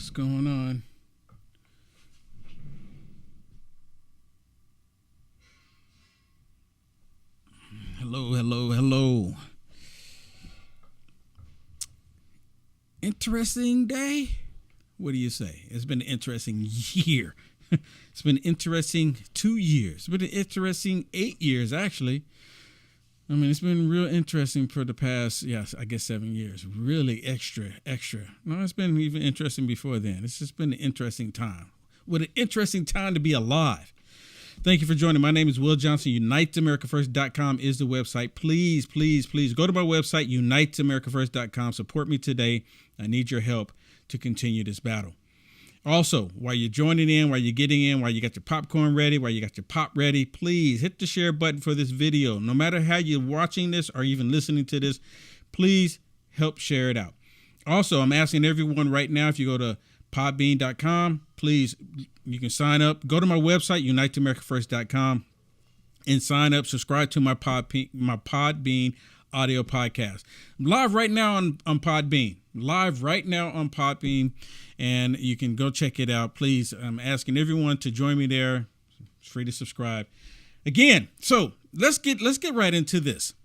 What's going on? Hello. Interesting day? What do you say? It's been an interesting year. It's been interesting 2 years. It's been an interesting 8 years, actually. I mean, it's been real interesting for the past, 7 years. Really extra. No, it's been even interesting before then. It's just been an interesting time. What an interesting time to be alive. Thank you for joining. My name is Will Johnson. UniteAmericaFirst.com is the website. Please go to my website, UniteAmericaFirst.com. Support me today. I need your help to continue this battle. Also, while you're joining in, while you're getting in, while you got your popcorn ready, while you got your pop ready, please hit the share button for this video. No matter how you're watching this or even listening to this, please help share it out. Also, I'm asking everyone right now, if you go to podbean.com, please, you can sign up. Go to my website, UniteAmericaFirst.com, and sign up. Subscribe to my Podbean audio podcast. I'm live right now on Podbean. And you can go check it out. Please, I'm asking everyone to join me there. It's free to subscribe. Again, so let's get right into this.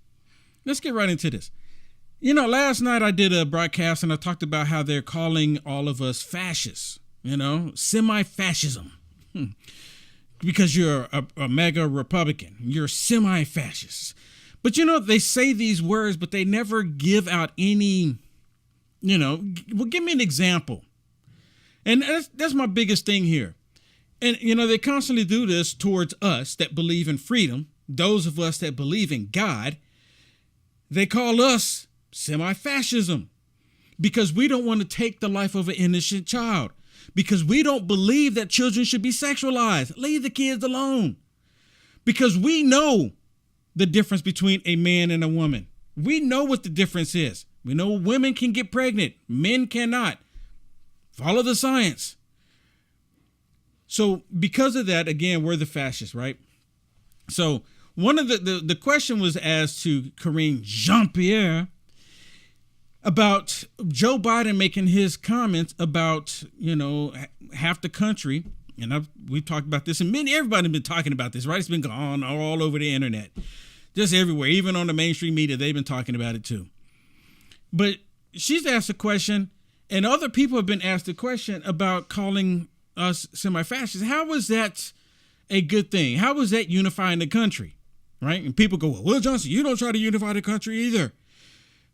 You know, last night I did a broadcast and I talked about how they're calling all of us fascists, semi-fascism. Because you're a mega Republican. You're semi-fascist. But, they say these words, but they never give out any, give me an example. And that's my biggest thing here. And, they constantly do this towards us that believe in freedom. Those of us that believe in God, they call us semi-fascism because we don't want to take the life of an innocent child, because we don't believe that children should be sexualized. Leave the kids alone. Because we know the difference between a man and a woman. We know what the difference is. We know women can get pregnant. Men cannot. Follow the science. So because of that, again, we're the fascists, right? So one of the question was asked to Karine Jean-Pierre about Joe Biden making his comments about, half the country. And we talked about this, and everybody's been talking about this, right? It's been going on all over the internet. Just everywhere, even on the mainstream media, they've been talking about it too. But she's asked a question, and other people have been asked a question about calling us semi-fascists. How was that a good thing? How was that unifying the country, right? And people go, well, Will Johnson, you don't try to unify the country either.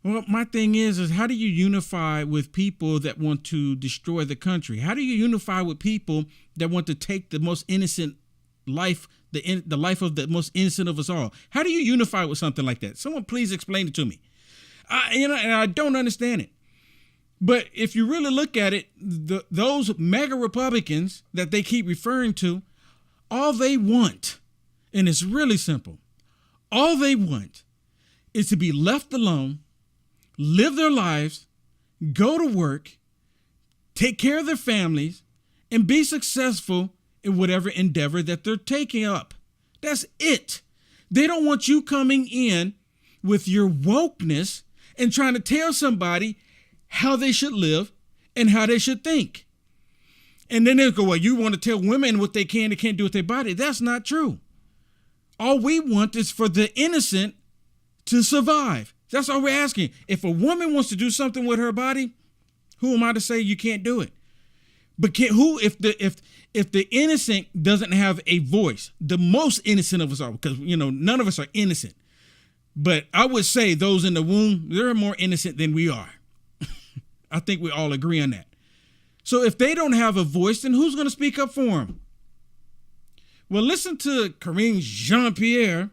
Well, my thing is how do you unify with people that want to destroy the country? How do you unify with people that want to take the most innocent life, the life of the most innocent of us all? How do you unify with something like that? Someone please explain it to me. And I don't understand it. But if you really look at it, those mega Republicans that they keep referring to, all they want, and it's really simple, all they want is to be left alone, live their lives, go to work, take care of their families, and be successful in whatever endeavor that they're taking up. That's it. They don't want you coming in with your wokeness and trying to tell somebody how they should live and how they should think. And then they'll go, well, you want to tell women what they can and can't do with their body. That's not true. All we want is for the innocent to survive. That's all we're asking. If a woman wants to do something with her body, who am I to say you can't do it? But if the innocent doesn't have a voice, the most innocent of us all, because none of us are innocent. But I would say those in the womb, they're more innocent than we are. I think we all agree on that. So if they don't have a voice, then who's going to speak up for them? Well, listen to Karine Jean-Pierre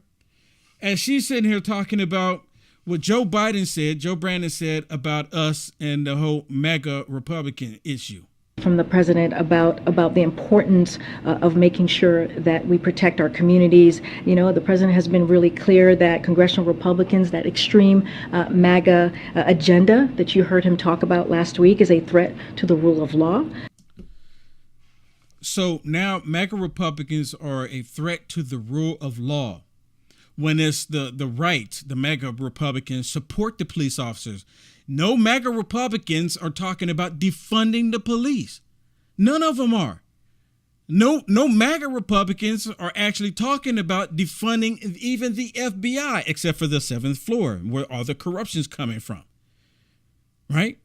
as she's sitting here talking about what Joe Brandon said about us and the whole MAGA Republican issue. From the president about the importance of making sure that we protect our communities. The president has been really clear that congressional Republicans, that extreme MAGA agenda that you heard him talk about last week, is a threat to the rule of law. So now MAGA Republicans are a threat to the rule of law. When it's the right, the MAGA Republicans support the police officers. No MAGA Republicans are talking about defunding the police. None of them are. No MAGA Republicans are actually talking about defunding even the FBI, except for the 7th floor, where all the corruption's coming from. Right?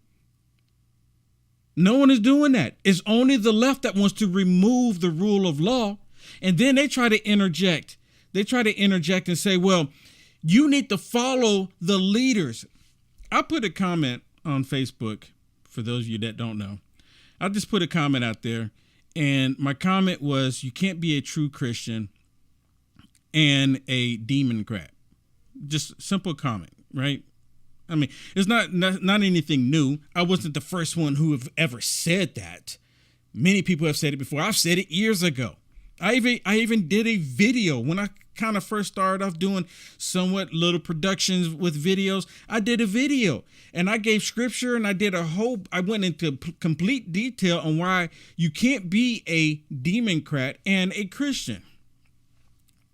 No one is doing that. It's only the left that wants to remove the rule of law. And then they try to interject. They try to interject and say, well, you need to follow the leaders. I put a comment on Facebook, for those of you that don't know. I just put a comment out there. And my comment was, you can't be a true Christian and a Democrat. Just simple comment, right? I mean, it's not anything new. I wasn't the first one who have ever said that. Many people have said it before. I've said it years ago. I even did a video when I kind of first started off doing somewhat little productions with videos. I did a video and I gave scripture and I went into complete detail on why you can't be a Democrat and a Christian.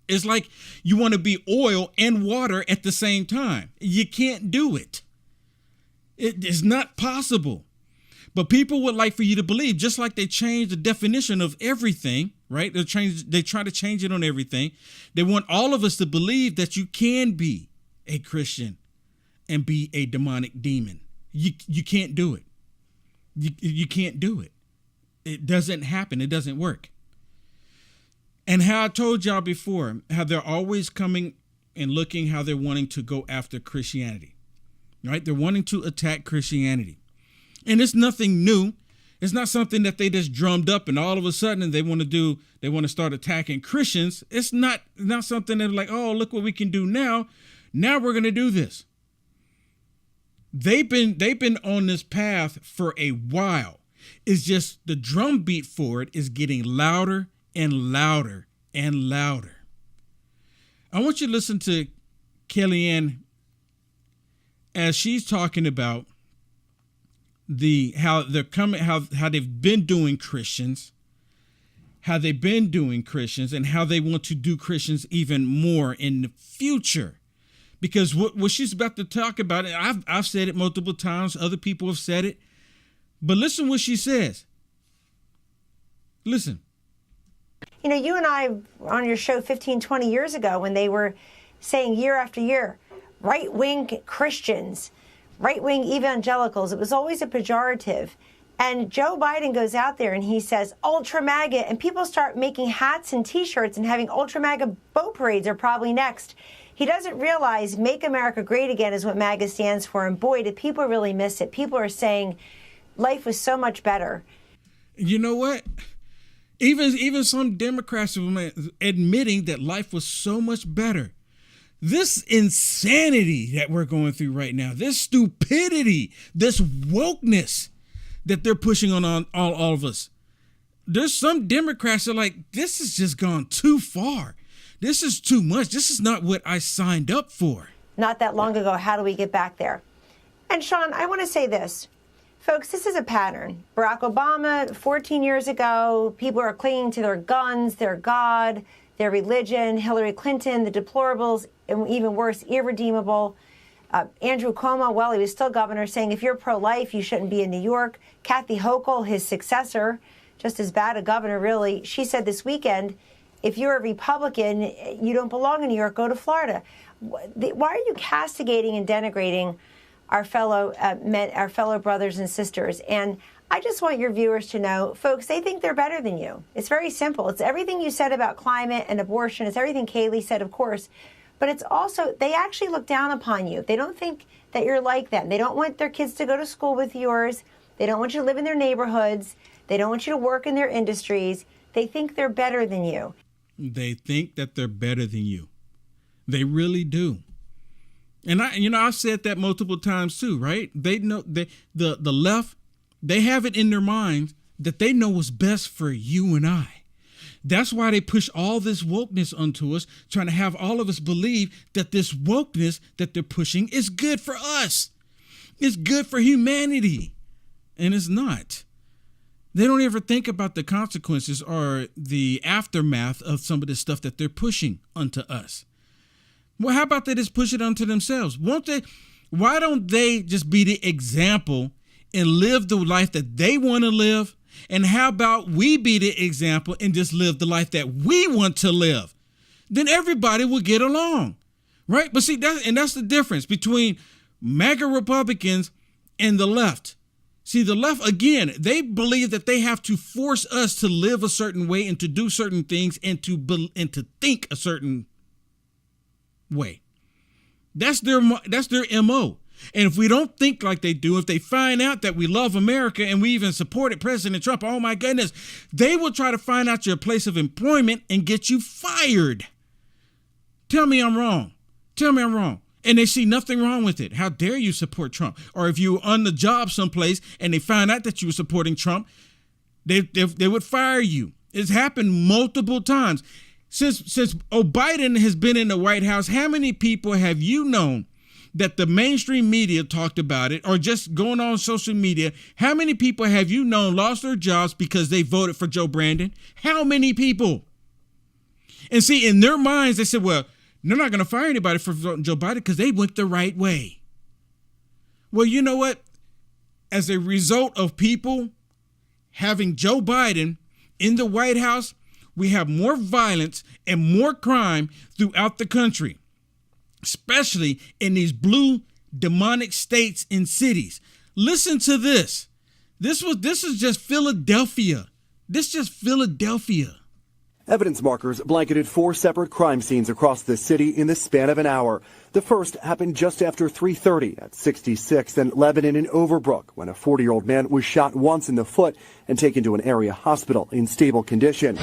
It's like you want to be oil and water at the same time. You can't do it. It is not possible. But people would like for you to believe, just like they changed the definition of everything, right? They try to change it on everything. They want all of us to believe that you can be a Christian and be a demonic demon. You can't do it. You can't do it. It doesn't happen. It doesn't work. And how I told y'all before, how they're always coming and looking how they're wanting to go after Christianity, right? They're wanting to attack Christianity. And it's nothing new. It's not something that they just drummed up and all of a sudden they want to start attacking Christians. It's not something they're like, oh, look what we can do now. Now we're going to do this. They've been on this path for a while. It's just the drum beat for it is getting louder and louder and louder. I want you to listen to Kellyanne as she's talking about how they've been doing Christians, and how they want to do Christians even more in the future. Because what she's about to talk about, I've said it multiple times, other people have said it, but listen what she says. Listen. You know, you and I were on your show 15, 20 years ago when they were saying year after year, right-wing Christians, right-wing evangelicals. It was always a pejorative. And Joe Biden goes out there and he says, ultra MAGA, and people start making hats and T-shirts and having ultra MAGA boat parades are probably next. He doesn't realize Make America Great Again is what MAGA stands for. And boy, do people really miss it. People are saying life was so much better. You know what? Even some Democrats are admitting that life was so much better. This insanity that we're going through right now, this stupidity, this wokeness that they're pushing on all of us. There's some Democrats that are like, this has just gone too far. This is too much. This is not what I signed up for. Not that long ago, how do we get back there? And Sean, I want to say this. Folks, this is a pattern. Barack Obama, 14 years ago, people are clinging to their guns, their God, their religion. Hillary Clinton, the deplorables, and even worse, irredeemable. Andrew Cuomo, well, he was still governor, saying if you're pro-life, you shouldn't be in New York. Kathy Hochul, his successor, just as bad a governor, really. She said this weekend, if you're a Republican, you don't belong in New York, go to Florida. Why are you castigating and denigrating our fellow men, our fellow brothers and sisters? And I just want your viewers to know, folks, they think they're better than you. It's very simple. It's everything you said about climate and abortion. It's everything Kaylee said, of course. But it's also, they actually look down upon you. They don't think that you're like them. They don't want their kids to go to school with yours. They don't want you to live in their neighborhoods. They don't want you to work in their industries. They think they're better than you. They think that they're better than you. They really do. And I've said that multiple times too, right? They know the left, they have it in their minds that they know what's best for you and I. That's why they push all this wokeness onto us, trying to have all of us believe that this wokeness that they're pushing is good for us. It's good for humanity. And it's not. They don't ever think about the consequences or the aftermath of some of the stuff that they're pushing onto us. Well, how about they just push it onto themselves? Won't Why don't they just be the example and live the life that they want to live? And how about we be the example and just live the life that we want to live? Then everybody will get along, right? But see, that's the difference between MAGA Republicans and the left. See, the left, again, they believe that they have to force us to live a certain way and to do certain things and to think a certain way. That's their MO. And if we don't think like they do, if they find out that we love America and we even supported President Trump, oh my goodness, they will try to find out your place of employment and get you fired. Tell me I'm wrong. Tell me I'm wrong. And they see nothing wrong with it. How dare you support Trump? Or if you were on the job someplace and they find out that you were supporting Trump, they would fire you. It's happened multiple times. Since Biden has been in the White House, how many people have you known that the mainstream media talked about it, or just going on social media? How many people have you known lost their jobs because they voted for Joe Brandon? How many people? And see, in their minds, they said, well, they're not going to fire anybody for voting Joe Biden because they went the right way. Well, you know what? As a result of people having Joe Biden in the White House, we have more violence and more crime throughout the country, especially in these blue demonic states and cities. Listen to this. This is just Philadelphia. This is just Philadelphia. Evidence markers blanketed 4 separate crime scenes across the city in the span of an hour. The first happened just after 3:30 at 66th and Lebanon in Overbrook, when a 40-year-old man was shot once in the foot and taken to an area hospital in stable condition.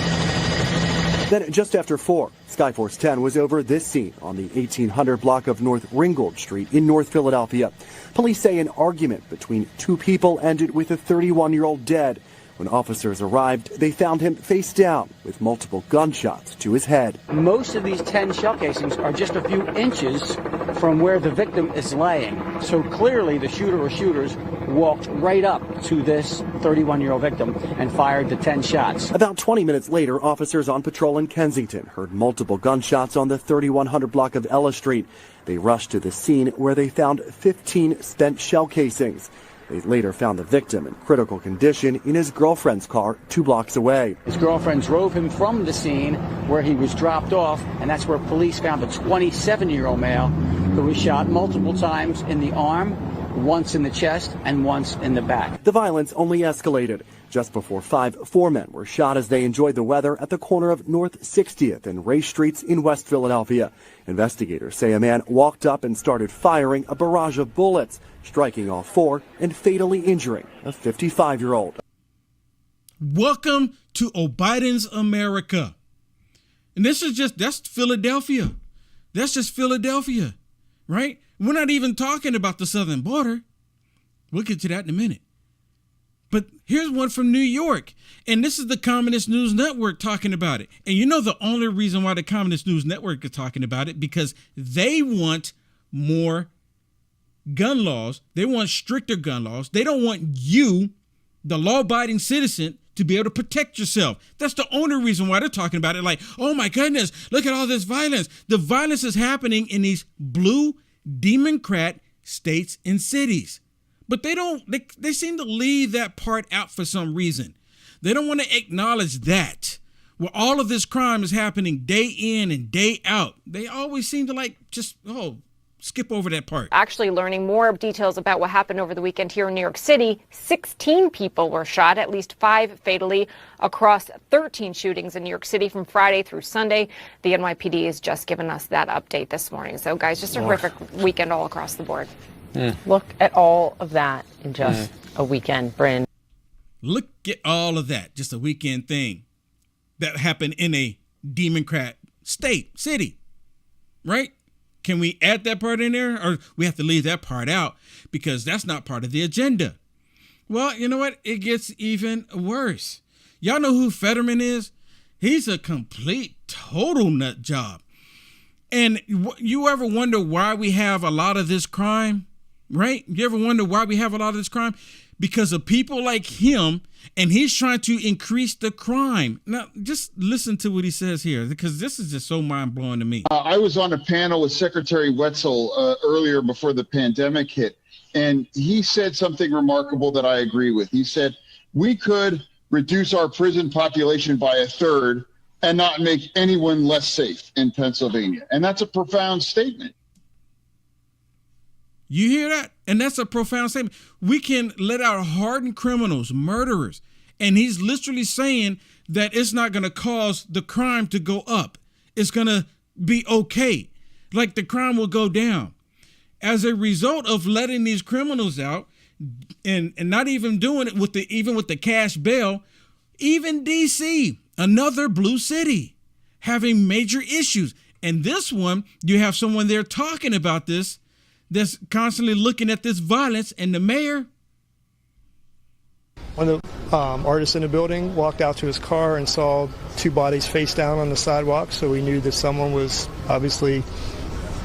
Then just after 4, Skyforce 10 was over this scene on the 1800 block of North Ringgold Street in North Philadelphia. Police say an argument between 2 people ended with a 31-year-old dead. When officers arrived, they found him face down with multiple gunshots to his head. Most of these 10 shell casings are just a few inches from where the victim is laying. So clearly the shooter or shooters walked right up to this 31-year-old victim and fired the 10 shots. About 20 minutes later, officers on patrol in Kensington heard multiple gunshots on the 3100 block of Ella Street. They rushed to the scene where they found 15 spent shell casings. They later found the victim in critical condition in his girlfriend's car 2 blocks away. His girlfriend drove him from the scene where he was dropped off, and that's where police found a 27-year-old male who was shot multiple times in the arm, once in the chest, and once in the back. The violence only escalated. Just before 5, 4 men were shot as they enjoyed the weather at the corner of North 60th and Ray Streets in West Philadelphia. Investigators say a man walked up and started firing a barrage of bullets, striking all 4 and fatally injuring a 55-year-old. Welcome to Biden's America. And that's Philadelphia. That's just Philadelphia, right? We're not even talking about the southern border. We'll get to that in a minute. But here's one from New York, and this is the Communist News Network talking about it. And you know the only reason why the Communist News Network is talking about it, because they want more gun laws. They want stricter gun laws. They don't want you, the law-abiding citizen, to be able to protect yourself. That's the only reason why they're talking about it. Like, oh my goodness, look at all this violence. The violence is happening in these blue Democrat states and cities. But they seem to leave that part out for some reason. They don't want to acknowledge that. Where all of this crime is happening day in and day out. They always seem to skip over that part. Actually learning more details about what happened over the weekend here in New York City. 16 people were shot, at least 5 fatally, across 13 shootings in New York City from Friday through Sunday. The NYPD has just given us that update this morning. So, guys, just a horrific weekend all across the board. Look at all of that in just a weekend, Bryn. Look at all of that, just a weekend thing that happened in a Democrat city, right? Can we add that part in there, or we have to leave that part out because that's not part of the agenda? Well, you know what? It gets even worse. Y'all know who Fetterman is? He's a complete, total nut job. And you ever wonder why we have a lot of this crime? Right? You ever wonder why we have a lot of this crime? because of people like him, and he's trying to increase the crime. Now, just listen to what he says here, because this is just so mind-blowing to me. I was on a panel with Secretary Wetzel earlier before the pandemic hit, and he said something remarkable that I agree with. He said, we could reduce our prison population by a third and not make anyone less safe in Pennsylvania. And that's a profound statement. You hear that? And that's a profound statement. We can let out hardened criminals, murderers. And he's literally saying that it's not going to cause the crime to go up. It's going to be okay. Like the crime will go down. As a result of letting these criminals out and not even doing it with the cash bail, even DC, another blue city, having major issues. And this one, you have someone there talking about this, that's constantly looking at this violence, and the mayor. One of the artists in the building walked out to his car and saw two bodies face down on the sidewalk, so we knew that someone was obviously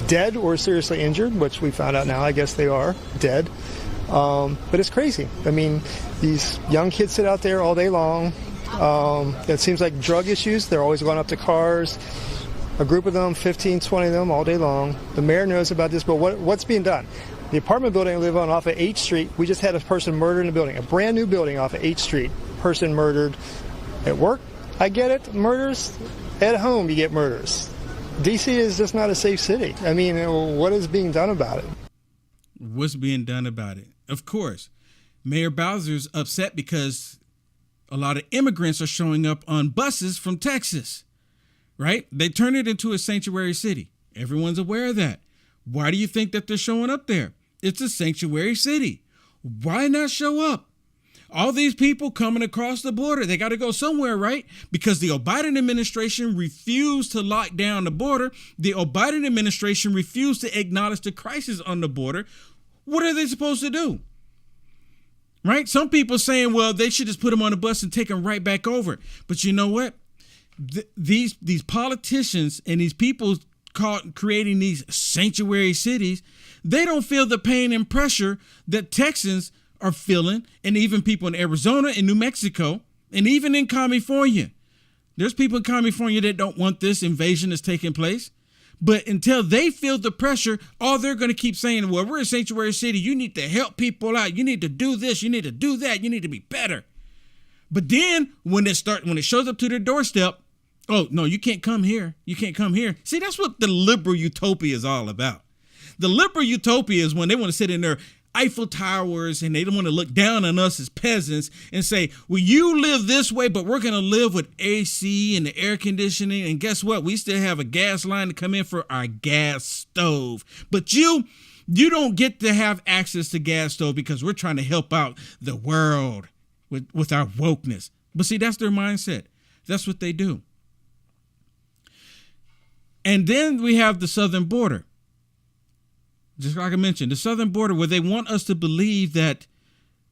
dead or seriously injured, which we found out now, I guess they are dead. But it's crazy. I mean, these young kids sit out there all day long. It seems like drug issues, they're always going up to cars. A group of them, 15, 20 of them all day long. The mayor knows about this, but what's being done? The apartment building I live on off of 8th Street, we just had a person murdered in the building, a brand new building off of 8th Street, person murdered. At work, I get it, murders. At home, you get murders. DC is just not a safe city. I mean, what is being done about it? What's being done about it? Of course, Mayor Bowser's upset because a lot of immigrants are showing up on buses from Texas. Right? They turn it into a sanctuary city. Everyone's aware of that. Why do you think that they're showing up there? It's a sanctuary city. Why not show up? All these people coming across the border, they got to go somewhere, right? Because the Biden administration refused to lock down the border. The Biden administration refused to acknowledge the crisis on the border. What are they supposed to do? Right? Some people saying, well, they should just put them on a bus and take them right back over. But you know what? These politicians and these people creating these sanctuary cities, they don't feel the pain and pressure that Texans are feeling, and even people in Arizona and New Mexico, and even in California. There's people in California that don't want this invasion that's taking place. But until they feel the pressure, all they're going to keep saying, well, we're a sanctuary city. You need to help people out. You need to do this. You need to do that. You need to be better. But then when it shows up to their doorstep, oh, no, you can't come here. You can't come here. See, that's what the liberal utopia is all about. The liberal utopia is when they want to sit in their Eiffel Towers and they don't want to look down on us as peasants and say, well, you live this way, but we're going to live with AC and the air conditioning. And guess what? We still have a gas line to come in for our gas stove. But you don't get to have access to gas stove because we're trying to help out the world with our wokeness. But see, that's their mindset. That's what they do. And then we have the southern border. Just like I mentioned, the southern border, where they want us to believe that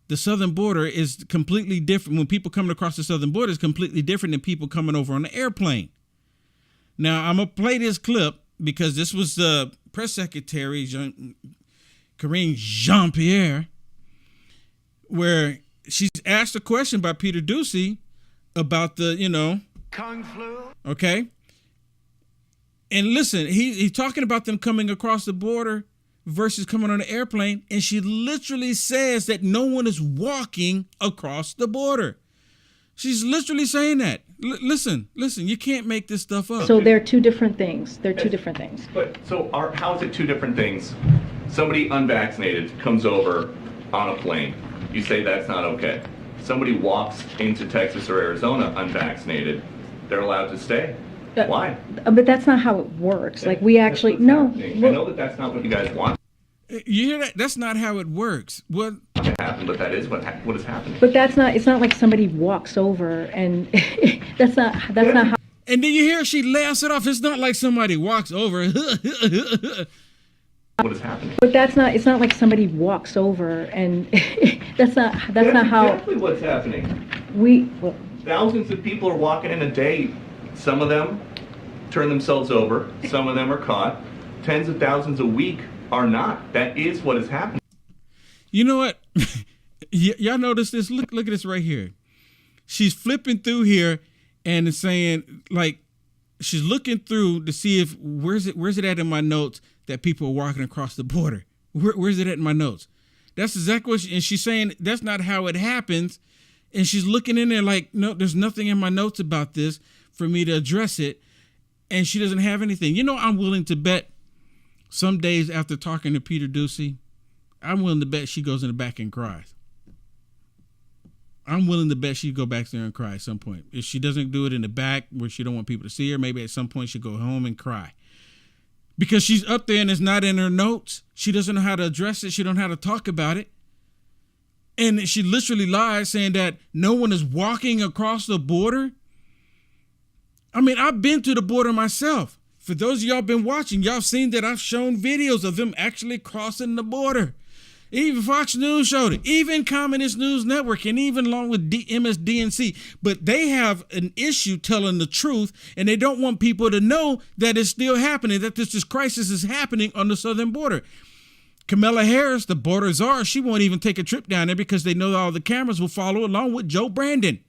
the southern border is completely different. When people coming across the southern border is completely different than people coming over on the airplane. Now, I'm going to play this clip because this was the press secretary, Karine Jean-Pierre, where she's asked a question by Peter Doocy about the, Kung flu. Okay. And listen, he's talking about them coming across the border versus coming on an airplane. And she literally says that no one is walking across the border. She's literally saying that. Listen, you can't make this stuff up. So they're two different things. They're two different things. But how is it two different things? Somebody unvaccinated comes over on a plane. You say that's not okay. Somebody walks into Texas or Arizona unvaccinated. They're allowed to stay. Why? But that's not how it works. Like we actually, no. I know that that's not what you guys want. You hear that? That's not how it works. What happened? But that is what is happening. But that's not. It's not like somebody walks over and that's not how. And then you hear she laughs it off. It's not like somebody walks over. What is happening? But that's not. It's not like somebody walks over and that's not how. Exactly what's happening. Thousands of people are walking in a day. Some of them turn themselves over. Some of them are caught. Tens of thousands a week are not. That is what is happening. You know what? Y'all notice this? Look at this right here. She's flipping through here and it's saying, like, she's looking through to see if where's it at in my notes that people are walking across the border. Where's it at in my notes? That's exactly what and she's saying that's not how it happens. And she's looking in there like, no, there's nothing in my notes about this for me to address it. And she doesn't have anything. You know, I'm willing to bet some days after talking to Peter Ducey, I'm willing to bet she goes in the back and cries. I'm willing to bet she'd go back there and cry at some point. If she doesn't do it in the back where she don't want people to see her, maybe at some point she'll go home and cry. Because she's up there and it's not in her notes. She doesn't know how to address it. She don't know how to talk about it. And she literally lies saying that no one is walking across the border. I mean, I've been to the border myself. For those of y'all been watching, y'all seen that I've shown videos of them actually crossing the border. Even Fox News showed it, even Communist News Network, and even along with MSDNC. But they have an issue telling the truth, and they don't want people to know that it's still happening, that this crisis is happening on the southern border. Kamala Harris, the border czar, she won't even take a trip down there because they know all the cameras will follow along with Joe Brandon.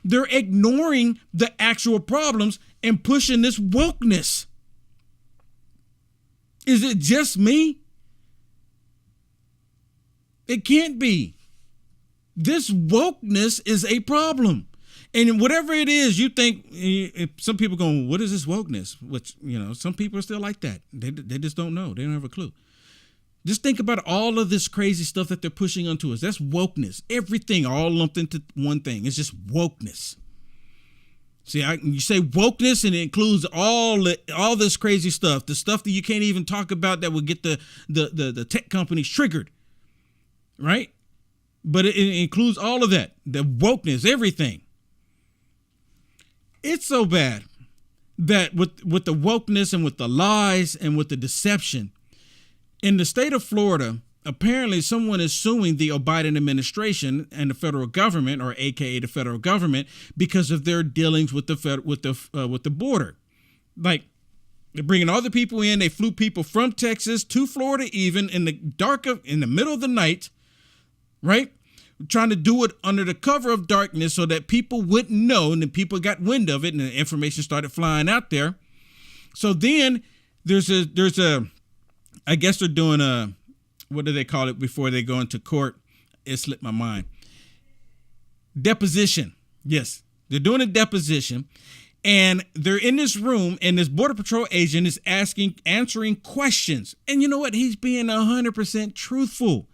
They're ignoring the actual problems and pushing this wokeness. Is it just me? It can't be. This wokeness is a problem. And whatever it is, you think, some people going, what is this wokeness? Which, you know, some people are still like that. They just don't know. They don't have a clue. Just think about all of this crazy stuff that they're pushing onto us. That's wokeness. Everything all lumped into one thing. It's just wokeness. See, you say wokeness and it includes all this crazy stuff, the stuff that you can't even talk about that will get the tech companies triggered. Right? But it includes all of that, the wokeness, everything. It's so bad that with the wokeness and with the lies and with the deception, in the state of Florida, apparently someone is suing the Biden administration and the federal government, or AKA the federal government, because of their dealings with the border. Like, they're bringing all the people in. They flew people from Texas to Florida, even in the middle of the night. Right? Trying to do it under the cover of darkness so that people wouldn't know, and then people got wind of it and the information started flying out there. So then there's a I guess they're doing what do they call it before they go into court? It slipped my mind. Deposition. Yes, they're doing a deposition, and they're in this room, and this Border Patrol agent is answering questions. And you know what? He's being 100% truthful.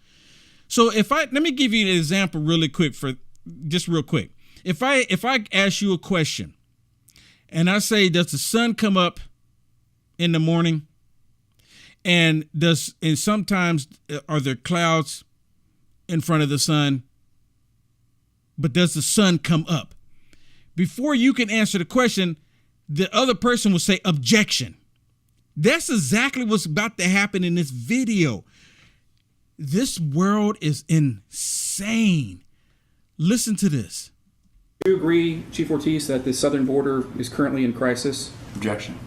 So let me give you an example real quick. If I ask you a question and I say, does the sun come up in the morning? And sometimes are there clouds in front of the sun? But does the sun come up? Before you can answer the question, the other person will say objection. That's exactly what's about to happen in this video. This world is insane. Listen to this. Do you agree, Chief Ortiz, that the southern border is currently in crisis? Objection.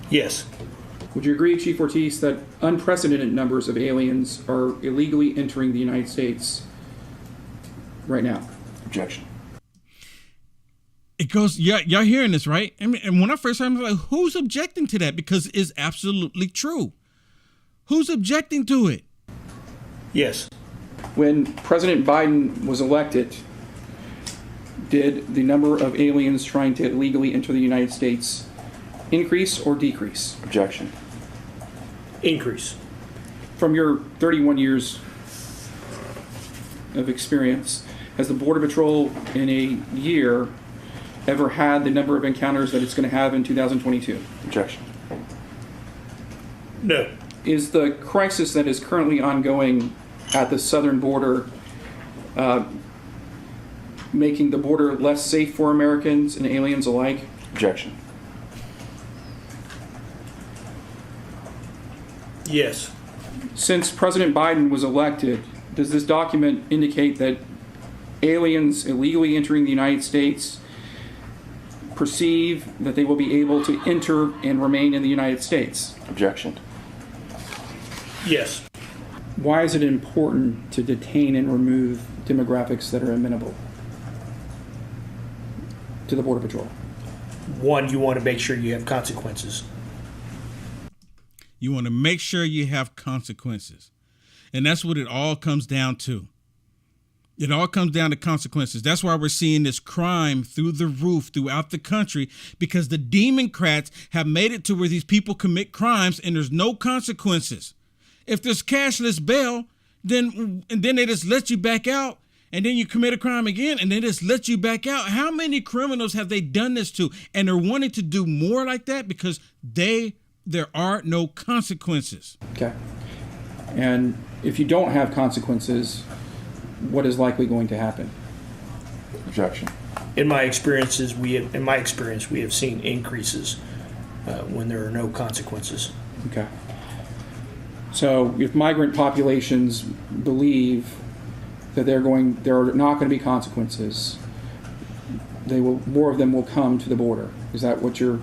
Yes. Would you agree, Chief Ortiz, that unprecedented numbers of aliens are illegally entering the United States right now? Objection. It goes, yeah, y'all hearing this, right? I mean, and when I first heard it, I was like, who's objecting to that? Because it's absolutely true. Who's objecting to it? Yes. When President Biden was elected, did the number of aliens trying to illegally enter the United States increase or decrease? Objection. Increase. From your 31 years of experience, has the Border Patrol in a year ever had the number of encounters that it's going to have in 2022? Objection. No. Is the crisis that is currently ongoing at the southern border making the border less safe for Americans and aliens alike? Objection. Yes. Since President Biden was elected, does this document indicate that aliens illegally entering the United States perceive that they will be able to enter and remain in the United States? Objection. Yes. why is it important to detain and remove demographics that are amenable to the Border Patrol? One, you want to make sure you have consequences. You want to make sure you have consequences. And that's what it all comes down to. It all comes down to consequences. That's why we're seeing this crime through the roof throughout the country, because the Democrats have made it to where these people commit crimes and there's no consequences. If there's cashless bail, then they just let you back out, and then you commit a crime again and they just let you back out. How many criminals have they done this to? And they're wanting to do more like that because there are no consequences. Okay. And if you don't have consequences, what is likely going to happen? Objection. In my experience, we have seen increases when there are no consequences. Okay. So if migrant populations believe that there are not going to be consequences, more of them will come to the border. Is that what you're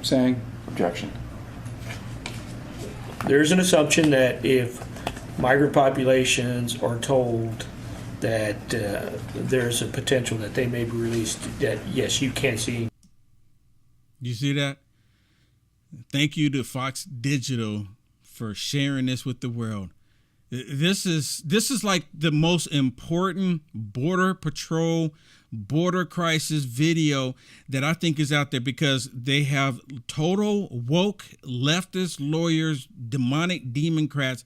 saying? Objection. There's an assumption that if migrant populations are told that there's a potential that they may be released, that yes, you can see. You see that? Thank you to Fox Digital for sharing this with the world. This is like the most important Border Patrol, border crisis video that I think is out there, because they have total woke leftist lawyers, demonic Democrats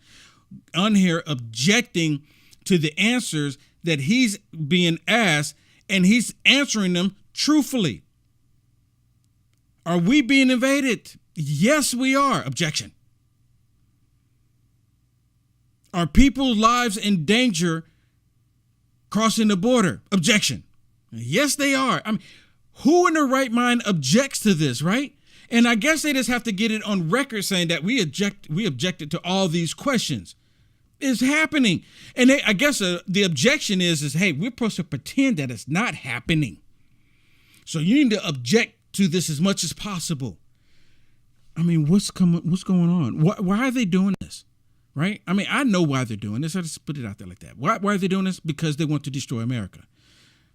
on here objecting to the answers that he's being asked, and he's answering them truthfully. Are we being invaded? Yes, we are. Objection. Are people's lives in danger crossing the border? Objection. Yes, they are. I mean, who in their right mind objects to this, right? And I guess they just have to get it on record saying that we objected to all these questions. It's happening. And I guess the objection is, hey, we're supposed to pretend that it's not happening. So you need to object to this as much as possible. I mean, what's going on? Why are they doing this? Right? I mean, I know why they're doing this. I just put it out there like that. Why are they doing this? Because they want to destroy America.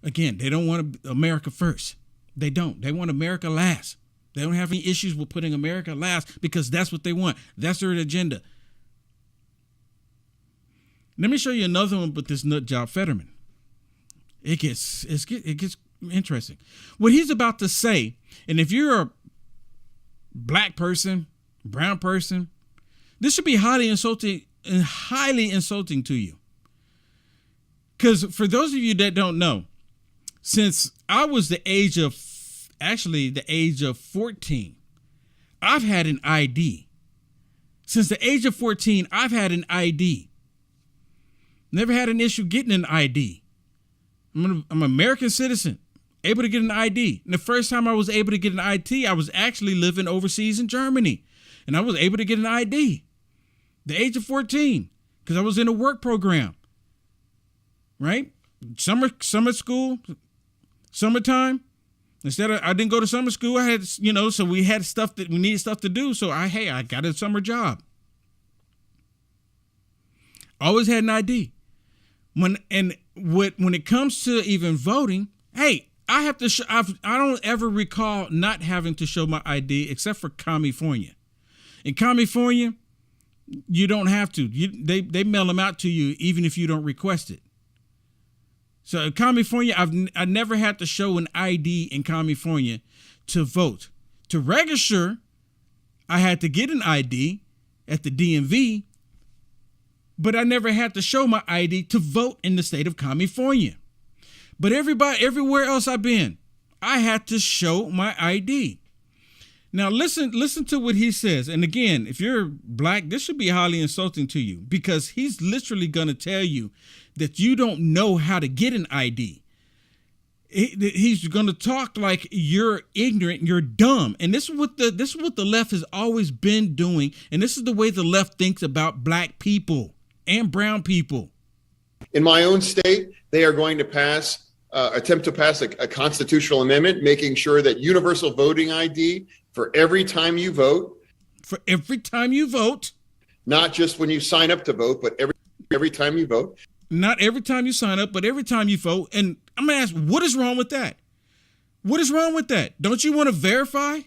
Again, they don't want America first. They don't. They want America last. They don't have any issues with putting America last because that's what they want. That's their agenda. Let me show you another one with this nut job Fetterman. It gets interesting. What he's about to say, and if you're a black person, brown person, this should be highly insulting to you. Because for those of you that don't know, since I was the age of 14, I've had an ID. Since the age of 14, I've had an ID. Never had an issue getting an ID. I'm an American citizen, able to get an ID. And the first time I was able to get an ID, I was actually living overseas in Germany. And I was able to get an ID. The age of 14, because I was in a work program, right? Summer school, summertime. Instead of, I didn't go to summer school. I had, so we had we needed stuff to do. So I got a summer job. Always had an ID. When it comes to even voting, hey, I have to. I don't ever recall not having to show my ID except for California. In California, you don't have to. They mail them out to you even if you don't request it. So in California, I never had to show an ID in California to vote. To register, I had to get an ID at the DMV, but I never had to show my ID to vote in the state of California. But everywhere else I've been, I had to show my ID. Now listen to what he says. And again, if you're black, this should be highly insulting to you, because he's literally going to tell you that you don't know how to get an ID. He's going to talk like you're ignorant, you're dumb. And this is what the left has always been doing. And this is the way the left thinks about black people and brown people. In my own state, they are going to attempt to pass a constitutional amendment, making sure that universal voting ID for every time you vote. For every time you vote. not just when you sign up to vote, but every time you vote. Not every time you sign up, but every time you vote. And I'm going to ask, what is wrong with that? What is wrong with that? Don't you want to verify?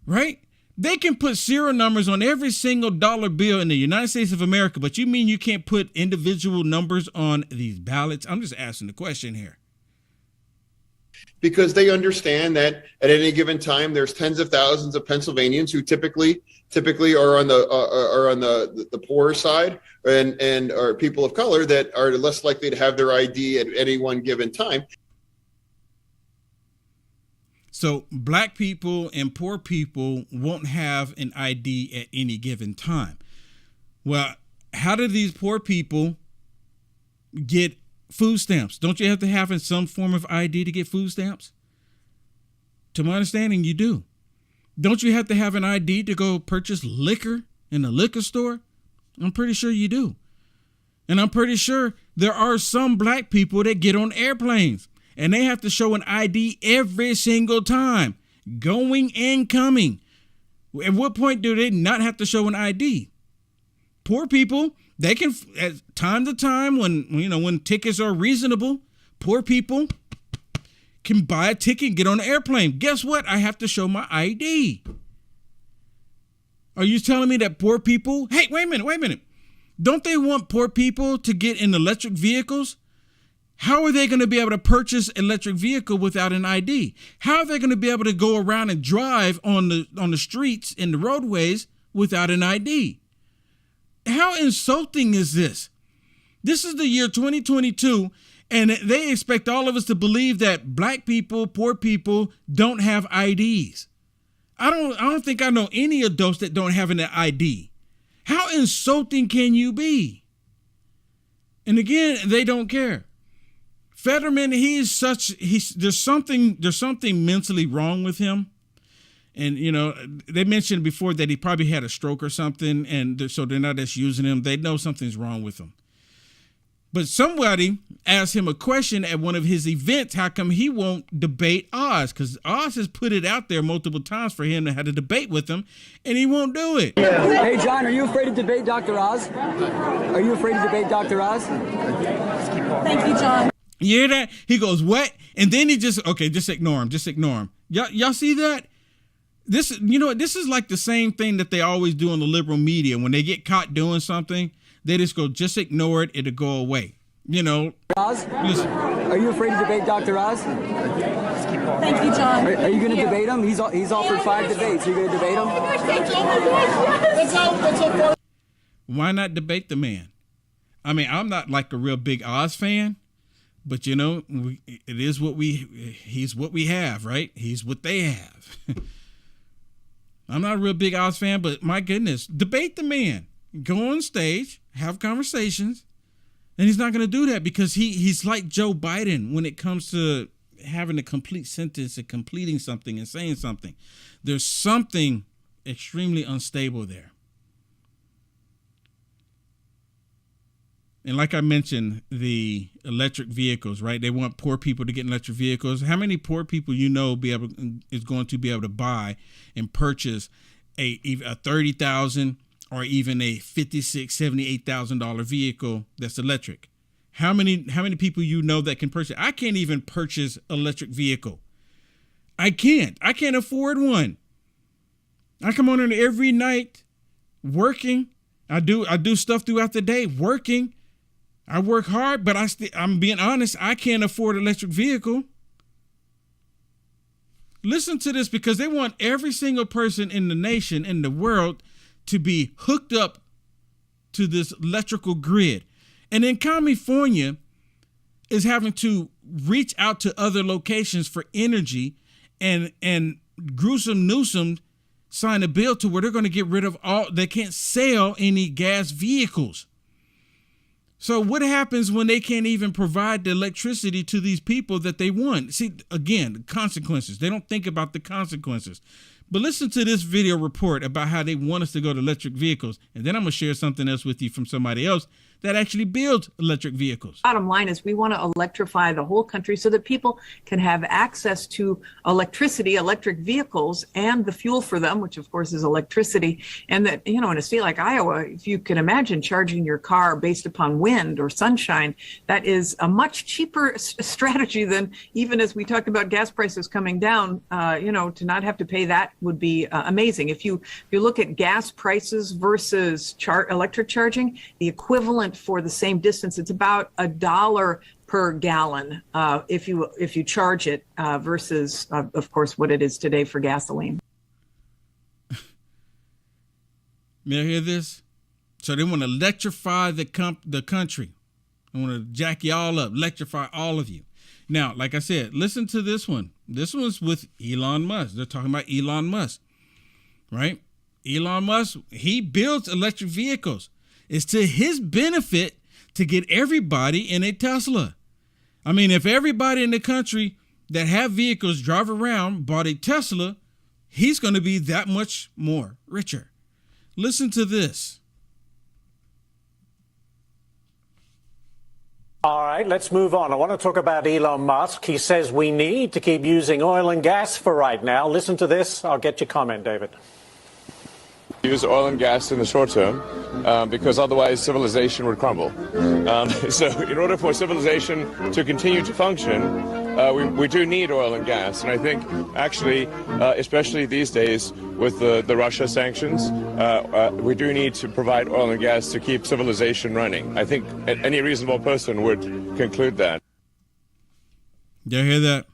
Right? They can put serial numbers on every single dollar bill in the United States of America, but you mean you can't put individual numbers on these ballots? I'm just asking the question here. Because they understand that at any given time, there's tens of thousands of Pennsylvanians who typically are on the poorer side and are people of color that are less likely to have their ID at any one given time. So black people and poor people won't have an ID at any given time. Well, how do these poor people get food stamps? Don't you have to have some form of ID to get food stamps? To my understanding, you do. Don't you have to have an ID to go purchase liquor in a liquor store? I'm pretty sure you do. And I'm pretty sure there are some black people that get on airplanes and they have to show an ID every single time, going and coming. At what point do they not have to show an ID? Poor people, they can, at time to time, when tickets are reasonable, poor people can buy a ticket and get on an airplane. Guess what? I have to show my ID. Are you telling me that poor people, hey, wait a minute. Don't they want poor people to get in electric vehicles? How are they going to be able to purchase an electric vehicle without an ID? How are they going to be able to go around and drive on the streets and the roadways without an ID? How insulting is this? This is the year 2022, and they expect all of us to believe that black people, poor people don't have IDs. I don't think I know any adults that don't have an ID. How insulting can you be? And again, they don't care. Fetterman, there's something mentally wrong with him. And, they mentioned before that he probably had a stroke or something. And so they're not just using him. They know something's wrong with him. But somebody asked him a question at one of his events. How come he won't debate Oz? Because Oz has put it out there multiple times for him to have a debate with him, and he won't do it. Hey, John, are you afraid to debate Dr. Oz? Are you afraid to debate Dr. Oz? Thank you, John. You hear that? He goes, what? And then he just ignore him. Just ignore him. Y'all see that? This is like the same thing that they always do in the liberal media. When they get caught doing something, they just go, just ignore it. It'll go away. Oz? Are you afraid to debate Dr. Oz? Thank you, John. Are you going to debate him? He's offered 5 debates. Are you going to debate him? Why not debate the man? I mean, I'm not like a real big Oz fan. But it is he's what we have, right? He's what they have. I'm not a real big Oz fan, but my goodness, debate the man. Go on stage, have conversations. And he's not going to do that because he's like Joe Biden when it comes to having a complete sentence and completing something and saying something. There's something extremely unstable there. And like I mentioned, the electric vehicles, right? They want poor people to get in electric vehicles. How many poor people is going to be able to buy and purchase a $30,000 or even a $56,000, $78,000 vehicle that's electric? How many people that can purchase? I can't even purchase an electric vehicle. I can't afford one. I come on here every night working. I do stuff throughout the day working. I work hard, but I'm being honest, I can't afford an electric vehicle. Listen to this, because they want every single person in the nation, in the world, to be hooked up to this electrical grid. And then California is having to reach out to other locations for energy, and Newsom signed a bill to where they're going to get rid of they can't sell any gas vehicles. So what happens when they can't even provide the electricity to these people that they want? See, again, the consequences. They don't think about the consequences. But listen to this video report about how they want us to go to electric vehicles. And then I'm going to share something else with you from somebody else that actually builds electric vehicles. Bottom line is we want to electrify the whole country so that people can have access to electricity, electric vehicles, and the fuel for them, which of course is electricity. And that, in a state like Iowa, if you can imagine charging your car based upon wind or sunshine, that is a much cheaper strategy than, even as we talked about gas prices coming down, to not have to pay that would be amazing. If you look at gas prices versus electric charging, the equivalent for the same distance, it's about $1 per gallon if you charge it versus, of course, what it is today for gasoline. May I hear this? So they want to electrify the country. I want to jack you all up, electrify all of you. Now, like I said, listen to this one. This one's with Elon Musk. They're talking about Elon Musk, right? Elon Musk, he builds electric vehicles. It's to his benefit to get everybody in a Tesla. I mean, if everybody in the country that have vehicles drive around bought a Tesla, he's going to be that much more richer. Listen to this. All right, let's move on. I want to talk about Elon Musk. He says we need to keep using oil and gas for right now. Listen to this. I'll get your comment, David. Use oil and gas in the short term because otherwise civilization would crumble. So in order for civilization to continue to function, we do need oil and gas. And I think actually, especially these days with the Russia sanctions, we do need to provide oil and gas to keep civilization running. I think any reasonable person would conclude that. You hear that?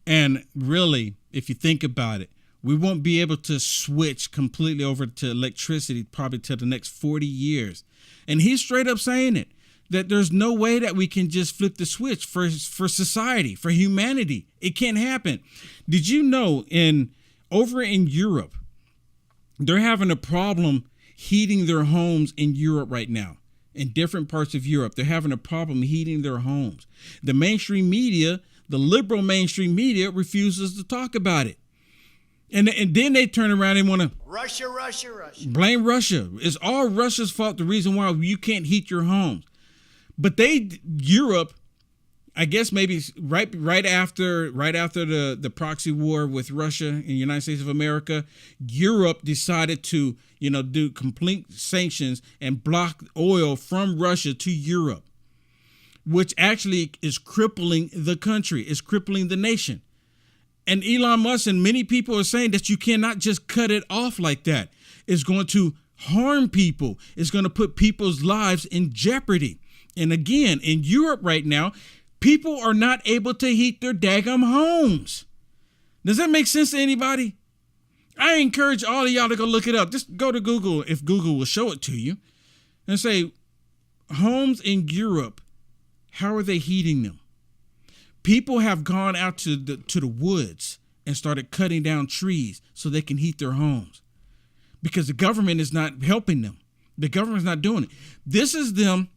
And really, if you think about it, we won't be able to switch completely over to electricity probably till the next 40 years. And he's straight up saying it, that there's no way that we can just flip the switch for society, for humanity. It can't happen. Did you know over in Europe, they're having a problem heating their homes in Europe right now? In different parts of Europe, they're having a problem heating their homes. The mainstream media, the liberal mainstream media, refuses to talk about it. And then they turn around and want to Russia. blame Russia. It's all Russia's fault, the reason why you can't heat your homes. But Europe, I guess maybe right after the proxy war with Russia and the United States of America, Europe decided to, do complete sanctions and block oil from Russia to Europe, which actually is crippling the country, is crippling the nation. And Elon Musk and many people are saying that you cannot just cut it off like that. It's going to harm people. It's going to put people's lives in jeopardy. And again, in Europe right now, people are not able to heat their daggum homes. Does that make sense to anybody? I encourage all of y'all to go look it up. Just go to Google, if Google will show it to you, and say, homes in Europe, how are they heating them? People have gone out to the woods and started cutting down trees so they can heat their homes because the government is not helping them. The government's not doing it. This is them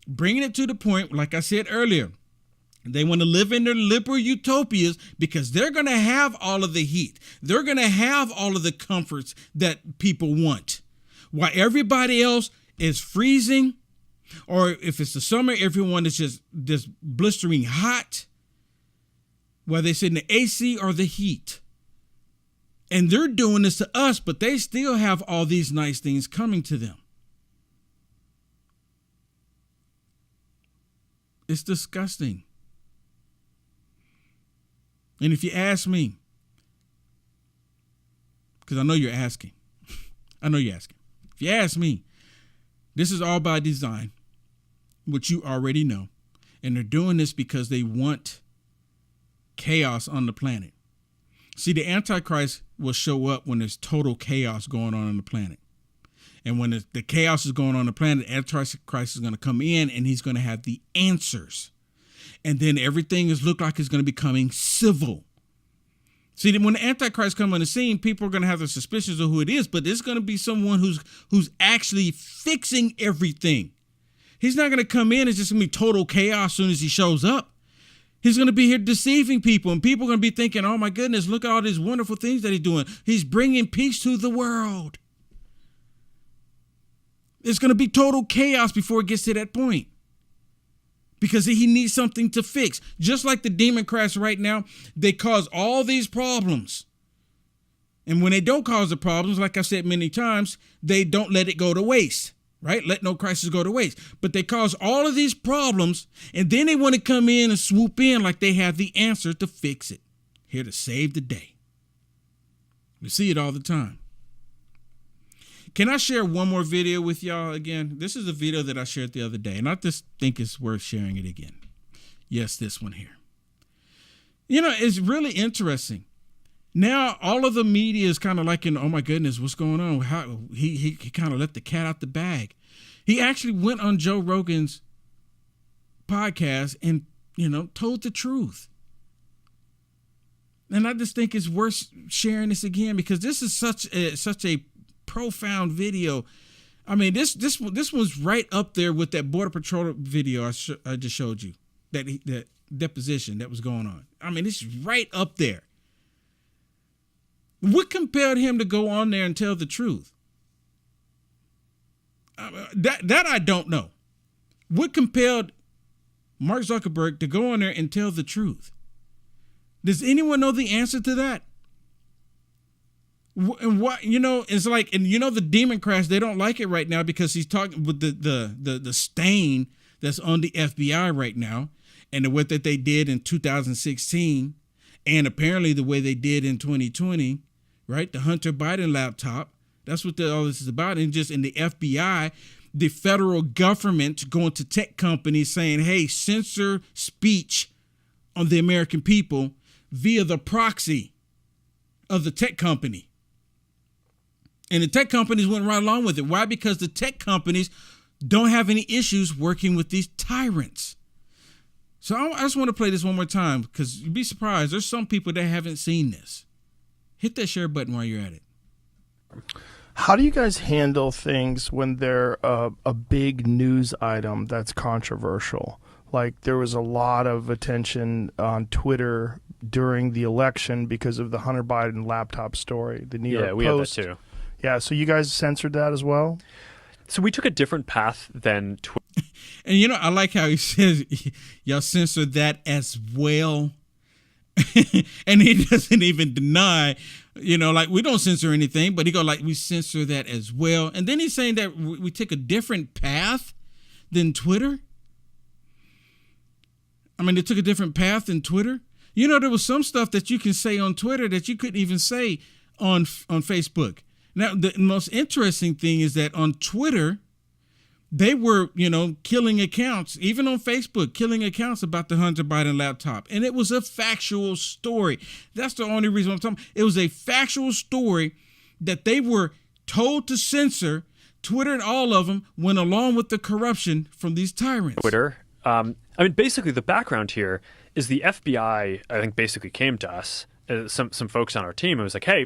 bringing it to the point, like I said earlier, they want to live in their liberal utopias because they're going to have all of the heat. They're going to have all of the comforts that people want. While everybody else is freezing, or if it's the summer, everyone is just blistering hot. Whether they sit in the AC or the heat. And they're doing this to us, but they still have all these nice things coming to them. It's disgusting. And if you ask me, because I know you're asking. If you ask me, this is all by design, which you already know. And they're doing this because they want chaos on the planet. See, the Antichrist will show up when there's total chaos going on the planet. And when the chaos is going on the planet, Antichrist is going to come in and he's going to have the answers. And then everything look like it's going to be becoming civil. See, when the Antichrist comes on the scene, people are going to have their suspicions of who it is, but it's going to be someone who's actually fixing everything. He's not going to come in and just going to be total chaos as soon as he shows up. He's going to be here deceiving people, and people are going to be thinking, oh my goodness, look at all these wonderful things that he's doing. He's bringing peace to the world. It's going to be total chaos before it gets to that point. Because he needs something to fix. Just like the Democrats right now, they cause all these problems. And when they don't cause the problems, like I said many times, they don't let it go to waste, right? Let no crisis go to waste. But they cause all of these problems, and then they want to come in and swoop in like they have the answer to fix it. Here to save the day. We see it all the time. Can I share one more video with y'all again? This is a video that I shared the other day, and I just think it's worth sharing it again. Yes, this one here. You know, it's really interesting. Now, all of the media is kind of like, oh my goodness, what's going on? How he kind of let the cat out the bag. He actually went on Joe Rogan's podcast and, told the truth. And I just think it's worth sharing this again because this is such a profound video. I mean, this was right up there with that Border Patrol video I just showed you, that deposition that was going on. I mean, it's right up there. What compelled him to go on there and tell the truth? That I don't know. What compelled Mark Zuckerberg to go on there and tell the truth? Does anyone know the answer to that? And what, it's like, and the Democrats, they don't like it right now because he's talking with the stain that's on the FBI right now and the way that they did in 2016 and apparently the way they did in 2020, right? The Hunter Biden laptop. That's what all this is about. And just in the FBI, the federal government going to tech companies saying, hey, censor speech on the American people via the proxy of the tech company. And the tech companies went right along with it. Why? Because the tech companies don't have any issues working with these tyrants. So I just want to play this one more time because you'd be surprised. There's some people that haven't seen this. Hit that share button while you're at it. How do you guys handle things when they're a big news item that's controversial? Like there was a lot of attention on Twitter during the election because of the Hunter Biden laptop story. The New York Post. Yeah, we had that too. Yeah, so you guys censored that as well? So we took a different path than Twitter. And I like how he says, y'all censored that as well. And he doesn't even deny, like we don't censor anything, but he go like, we censor that as well. And then he's saying that we took a different path than Twitter. I mean, they took a different path than Twitter. There was some stuff that you can say on Twitter that you couldn't even say on Facebook. Now, the most interesting thing is that on Twitter, they were, killing accounts, even on Facebook, killing accounts about the Hunter Biden laptop. And it was a factual story. That's the only reason I'm talking. It was a factual story that they were told to censor. Twitter and all of them went along with the corruption from these tyrants. Twitter. Basically, the background here is the FBI, I think, basically came to us, some folks on our team, and was like, hey,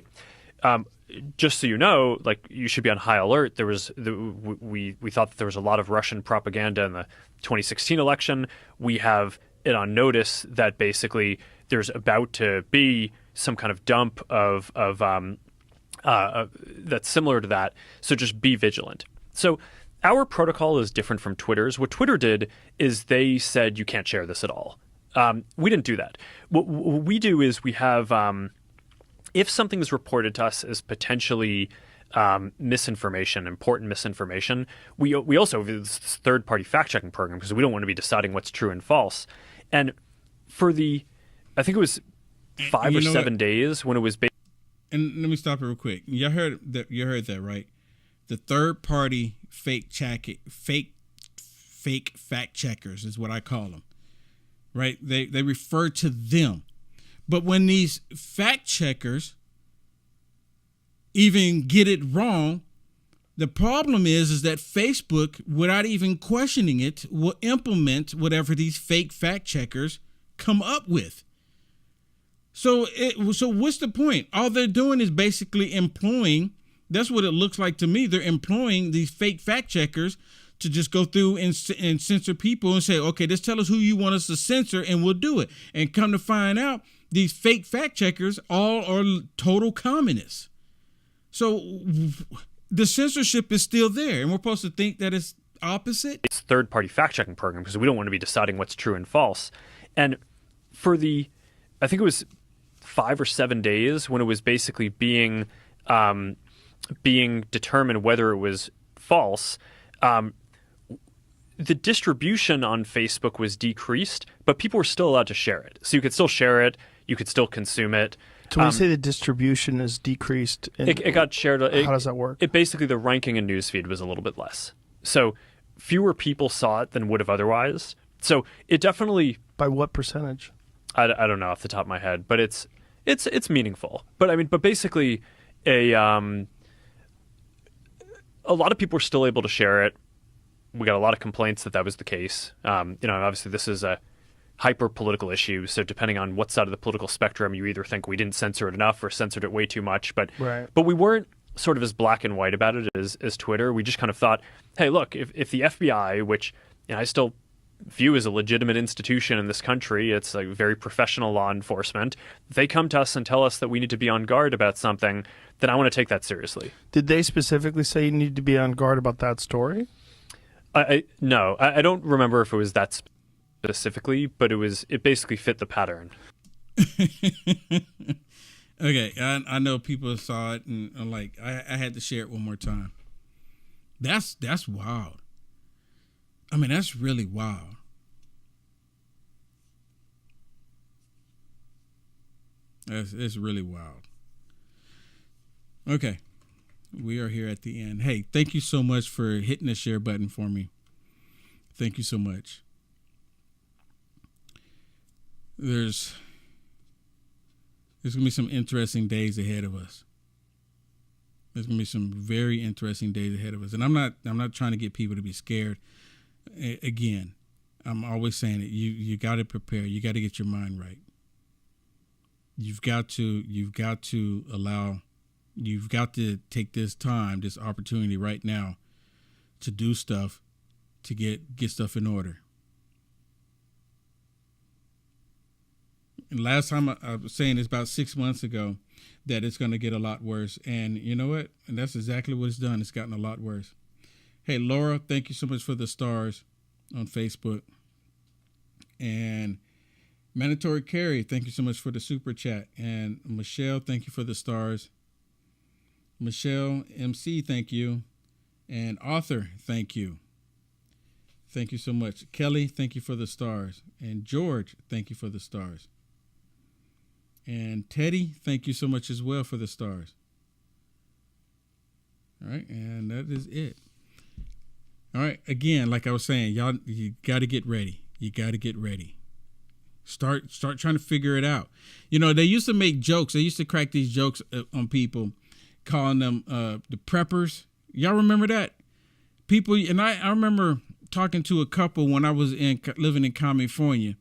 just so you know, like you should be on high alert. We thought that there was a lot of Russian propaganda in the 2016 election. We have it on notice that basically there's about to be some kind of dump of that's similar to that. So just be vigilant. So our protocol is different from Twitter's. What Twitter did is they said you can't share this at all. We didn't do that. What we do is we have if something is reported to us as potentially misinformation, important misinformation, we also have this third-party fact-checking program because we don't want to be deciding what's true and false. And for I think it was 5 or 7 days when it was. And let me stop it real quick. You heard that, right? The third-party fake fact checkers is what I call them, right? They refer to them. But when these fact checkers even get it wrong, the problem is that Facebook, without even questioning it, will implement whatever these fake fact checkers come up with. So what's the point? All they're doing is basically employing, that's what it looks like to me. They're employing these fake fact checkers to just go through and censor people and say, okay, just tell us who you want us to censor and we'll do it. And come to find out, these fake fact checkers all are total communists. So the censorship is still there, and we're supposed to think that it's opposite. It's a third-party fact-checking program because we don't want to be deciding what's true and false. And for I think it was 5 or 7 days when it was basically being determined whether it was false, the distribution on Facebook was decreased, but people were still allowed to share it. So you could still share it, you could still consume it. So when you say the distribution is decreased, it got shared. How does that work? It basically, the ranking in newsfeed was a little bit less. So fewer people saw it than would have otherwise. So it definitely... By what percentage? I don't know off the top of my head, but it's meaningful. But basically, a lot of people were still able to share it. We got a lot of complaints that was the case. Obviously this is a hyper political issue, so depending on what side of the political spectrum, you either think we didn't censor it enough or censored it way too much. But we weren't sort of as black and white about it as Twitter. We just kind of thought, hey, look, if the FBI, which I still view as a legitimate institution in this country, it's like very professional law enforcement, they come to us and tell us that we need to be on guard about something, then I want to take that seriously. Did they specifically say you need to be on guard about that story? No, I don't remember if it was that specifically, but it basically fit the pattern. Okay, I know people saw it, and I'm like, I had to share it one more time. That's wild. I mean, that's really wild. It's really wild. Okay, we are here at the end. Hey, thank you so much for hitting the share button for me. Thank you so much. There's going to be some interesting days ahead of us. There's going to be some very interesting days ahead of us. And I'm not trying to get people to be scared. Again, I'm always saying it. You got to prepare. You got to get your mind right. You've got to take this time, this opportunity right now to do stuff, to get stuff in order. And last time I was saying this about 6 months ago that it's going to get a lot worse. And you know what? And that's exactly what it's done. It's gotten a lot worse. Hey, Laura, thank you so much for the stars on Facebook. And Mandatory Carry, thank you so much for the super chat. And Michelle, thank you for the stars. Michelle MC, thank you. And Author, thank you. Thank you so much. Kelly, thank you for the stars. And George, thank you for the stars. And Teddy, thank you so much as well for the stars. All right, and that is it. All right, again, like I was saying, y'all, you got to get ready. You got to get ready. Start trying to figure it out. You know, they used to make jokes. They used to crack these jokes on people, calling them the preppers. Y'all remember that? People, and I remember talking to a couple when I was living in California,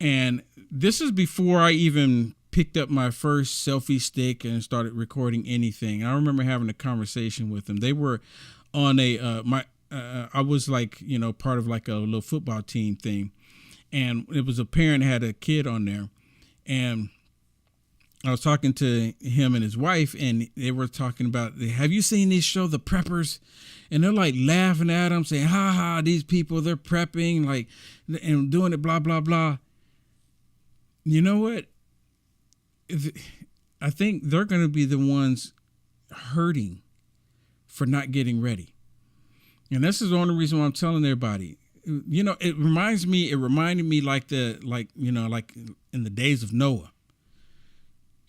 and this is before I even picked up my first selfie stick and started recording anything. I remember having a conversation with them. They were on I was like, part of like a little football team thing. And it was a parent had a kid on there. And I was talking to him and his wife, and they were talking about, have you seen this show, The Preppers? And they're like laughing at them, saying, ha ha, these people, they're prepping, like, and doing it, blah, blah, blah. You know what? I think they're going to be the ones hurting for not getting ready. And this is the only reason why I'm telling everybody. It reminded me like in the days of Noah.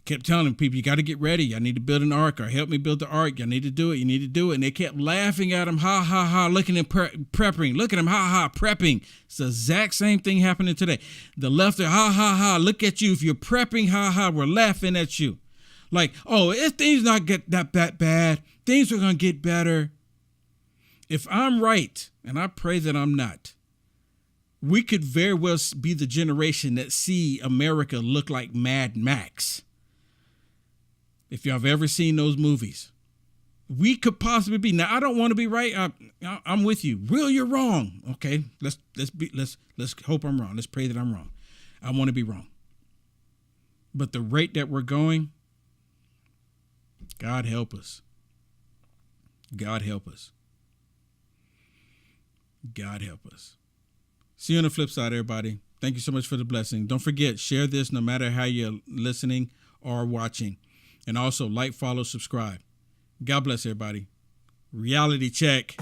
Kept telling people, you got to get ready. I need to build an ark, or help me build the ark. I need to do it. You need to do it. And they kept laughing at him. Ha, ha, ha. Looking at prepping. Look at him. Ha, ha, prepping. It's the exact same thing happening today. The left, ha, ha, ha. Look at you. If you're prepping, ha, ha, we're laughing at you. Like, oh, if things not get that bad, things are going to get better. If I'm right, and I pray that I'm not, we could very well be the generation that see America look like Mad Max. If y'all have ever seen those movies, we could possibly be. Now, I don't want to be right. I'm with you. Will, you're wrong. Okay, let's hope I'm wrong. Let's pray that I'm wrong. I want to be wrong. But the rate that we're going, God help us. God help us. God help us. See you on the flip side, everybody. Thank you so much for the blessing. Don't forget, share this no matter how you're listening or watching. And also like, follow, subscribe. God bless everybody. Reality check.